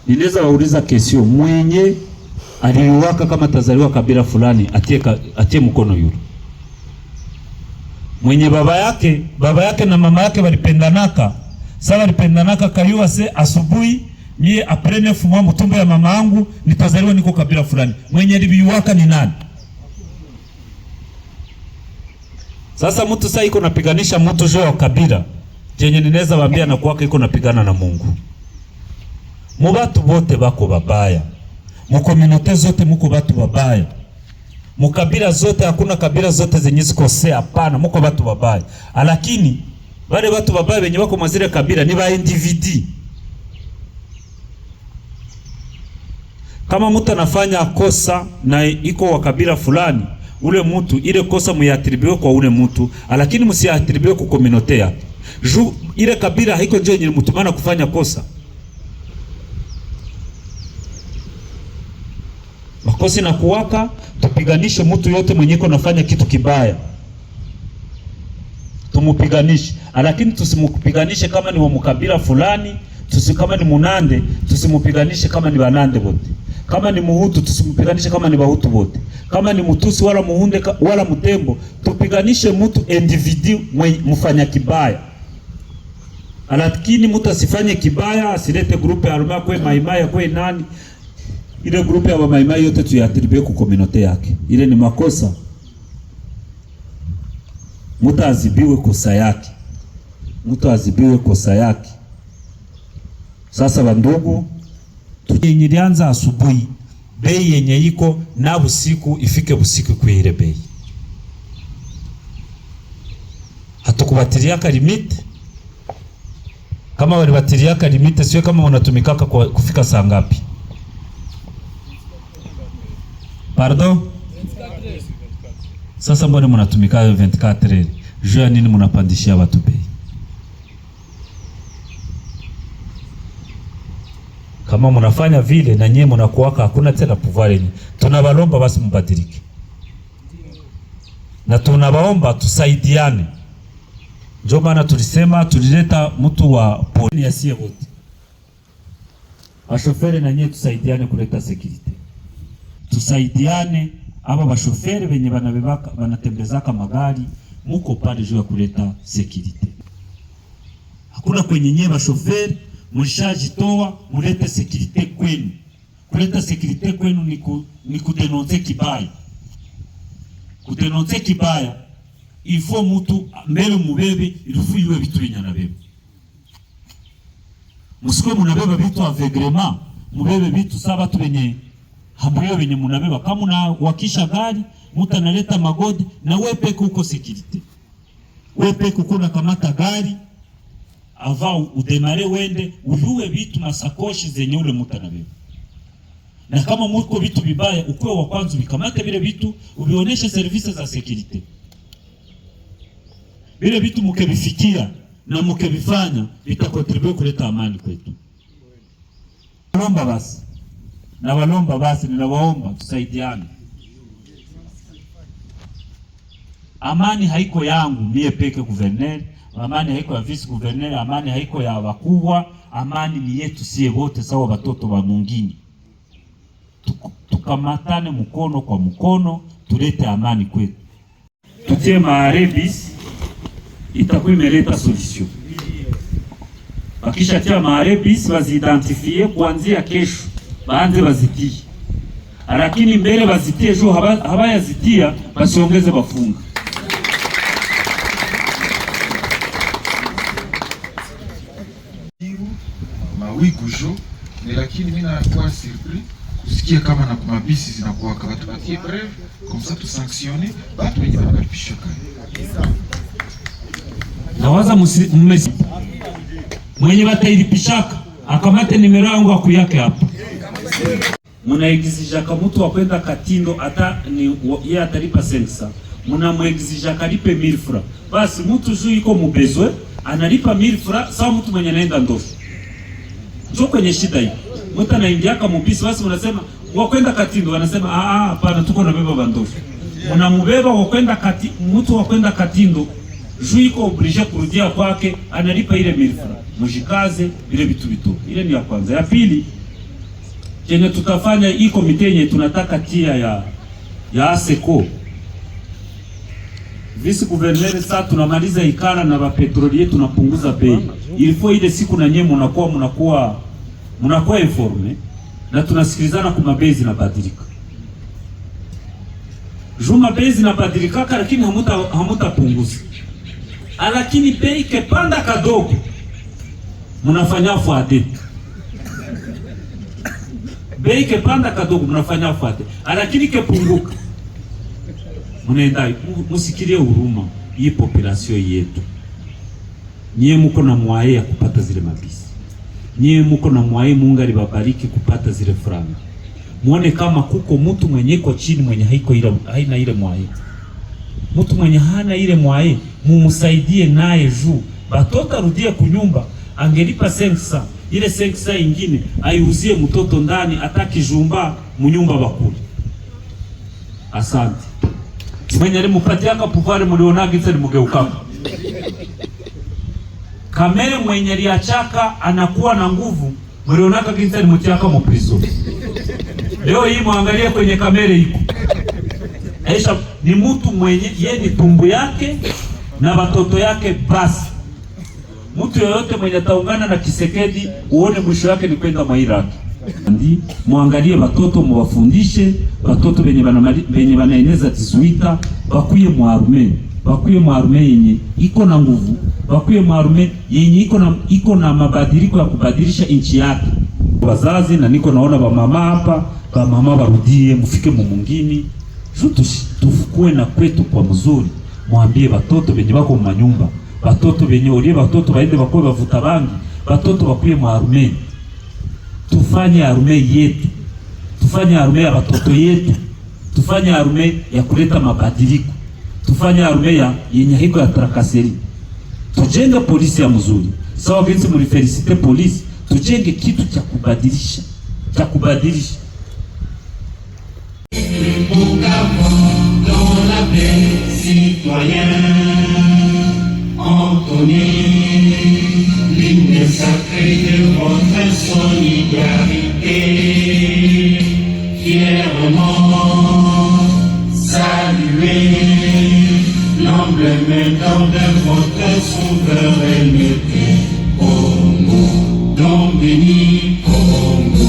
ninaweza wauliza kesho, mwenye aliwaka kama tazaliwa kabila fulani atie mkono yule. Mwenye baba yake na mama yake walipendanaka, sawa walipendanaka kayua se asubuhi mie aprene fumwa mtumbo ya mama yangu nitazaliwa niko kabila fulani. Mwenye aliwaka ni nani? Sasa mtu sasa iko napiganisha mtu jo wa kabila. Jenye ninaweza waambia na kwake iko napigana na Mungu. Mubatu bote bako babaya. Mukominote zote muko batu babaya. Mukabila zote hakuna kabila zote zenye zikosea, hapana, muko batu babaya. Lakini wale batu babaya wenye wako mazire kabila ni ba individu. Kama mtu anafanya kosa na iko wa kabila fulani, ule mtu ile kosa muyatribiwe kwa ule mtu, lakini msiatribiwe kwa kominote yake. Ile kabila haiko ndio yenye mtumana kufanya kosa. Makosi na kuwaka, tupiganishe mtu yote mwenye nafanya kitu kibaya. Tumupiganishe, lakini tusimupiganishe kama ni wa mkabila fulani, kama ni Munande, tusimupiganishe kama ni Banande wote. Kama ni Muhutu, tusimupiganishe kama ni Bahutu wote. Kama ni Mutusi wala Muhunde wala Mutembo, tupiganishe mtu individu mfanya kibaya. Lakini mtu asifanye kibaya, asilete grupe aluma kwa maimaya kwa nani. Ile grupe ya maimai yote tuyatribiwe ku community yake. Ile ni makosa. Mtu azibiwe kosa yake. Mtu azibiwe kosa yake. Sasa bandugu, yenye ilianza asubuhi, bei yenye iko na usiku ifike usiku kwa ile bei. Hatukubatilia limit. Kama walibatilia limit sio kama unatumikaka kufika saa ngapi? Pardon? Sasa mbona mnatumika 24 jua nini mnapandishia watu bei? Kama mnafanya vile na nyinyi mnakuwaka hakuna tena pouvoir yenyewe. Tunabalomba basi mbadilike. Na tunabaomba tusaidiane. Ndio maana tulisema tulileta mtu wa polisi asiye wote. Washoferi na nyinyi tusaidiane kuleta security. Tusaidiane aba bashoferi wenye banabebaka banatembezaka magari muko pale juu ya kuleta security. Hakuna kwenye nyinyi bashoferi mshajitoa mulete security kwenu. Kuleta security kwenu ni kudenonce kibaya. Kudenonce kibaya ifo mtu mbele mubebe ilifu iwe vitu binyana bebe. Musiko munabeba vitu avegrement, mubebe vitu saba tu benye hambuyo benye munabeba. Kama unawakisha gari, mtu analeta magodi na wepe kuko security. Wepe kuko na kamata gari ava udemare wende uyuwe vitu masakoshi zenye ule mtu anabeba. Na kama muko vitu bibaya ukwe wa kwanza bikamata vile vitu ubioneshe services za security. Vile vitu mkebifikia na mkebifanya vitakontribute kuleta amani kwetu. Walomba basi ninawaomba tusaidiane. Amani haiko yangu mie peke gouverneur, amani haiko ya vice gouverneur, amani haiko ya wakubwa, amani ni yetu sie wote sawa watoto wa mwingine. Tukamatane mkono kwa mkono tulete amani kwetu. Tutie maarebis itakuwa imeleta solution. Bakisha tia maarebis wazidentifie kuanzia kesho baanze bazitie. Lakini mbele bazitie jo habaya zitia basiongeze bafunga. Mawigujo ni lakini mimi nakuwa surpris kusikia kama na kumabisi zinakuwa kama tupatie breve comme ça tu sanctionner watu wenye wanapisha kaya. Nawaza mwenye batailipishaka akamate nimero yangu akuyake hapa. Munaexija kama mtu akwenda Katindo hata ni yeye atalipa 500. Munamuexija kalipe 1000 francs. Basi mtu juu iko mubezwe analipa 1000 francs sawa mtu mwenye anaenda Ndofu. Njoo kwenye shida hii. Mtu anaingia kama mbisi basi unasema wakwenda Katindo anasema hapana tuko na beba Bandofu. Unamubeba wakwenda mtu wakwenda Katindo juu iko oblige kurudia kwake analipa ile 1000 francs. Mjikaze ile vitu. Ile ni ya kwanza. Ya pili kenye tutafanya hii komite yenye tunataka tia ya ASECO. Vice gouverneur sasa tunamaliza ikara na ba petrolier tunapunguza bei. Ilifo ile siku na nyie mnakuwa informe na tunasikilizana kwa bei zinabadilika. Juma bei zinabadilika lakini hamutapunguza. Lakini bei kepanda kadogo mnafanya fuate. Bei kepanda kadogo mnafanya fuate. Lakini kepunguka mnaenda musikilie huruma hii population yetu. Nyie muko na mwaye ya kupata zile mabisi. Nyie muko na mwaye Mungu alibabariki kupata zile franga. Muone kama kuko mtu mwenye iko chini mwenye haina ile mwaye. Mtu mwenye hana ile mwaye mumusaidie naye juu. Batoto arudie kunyumba angelipa 500. Ile 500 ingine aiuzie mtoto ndani atakijumba munyumba bakuli. Asante. Mwenye alimupatiaka pouvoir mulionaga itse limugeukaka. Kamere mwenye liachaka anakuwa na nguvu mulionaga itse limutiaka mu prison. Leo hii muangalie kwenye kamere iko. Aisha ni mtu mwenye yeye tumbu yake na watoto yake basi. Mtu yoyote mwenye taungana na Kisekedi uone mwisho yake ni kwenda Mairaki. Ndi muangalie watoto muwafundishe watoto benye banaeneza tizuita bakuye mu arme yenye iko na nguvu, bakuye mu arme yenye iko na mabadiliko ya kubadilisha nchi yake. Wazazi na niko naona ba mama hapa, ba mama barudie mufike mu mungini. Tufukue na kwetu kwa mzuri. Mwambie watoto benye bako mu manyumba, watoto benye olie watoto baende bakoe bavuta bangi, watoto bakuye mu arme. Tufanye arme yetu, tufanye arme ya watoto yetu, tufanye arme ya kuleta mabadiliko, tufanye arme ya yenye hiko ya trakaseri. Tujenge polisi ya mzuri. Sawa gisi mulifelicite polisi, tujenge kitu cha kubadilisha, cha kubadilisha. L'hymne sacré de votre solidarité, fièrement saluer l'emblème d'or de votre souveraineté. Congo, nom béni, Congo.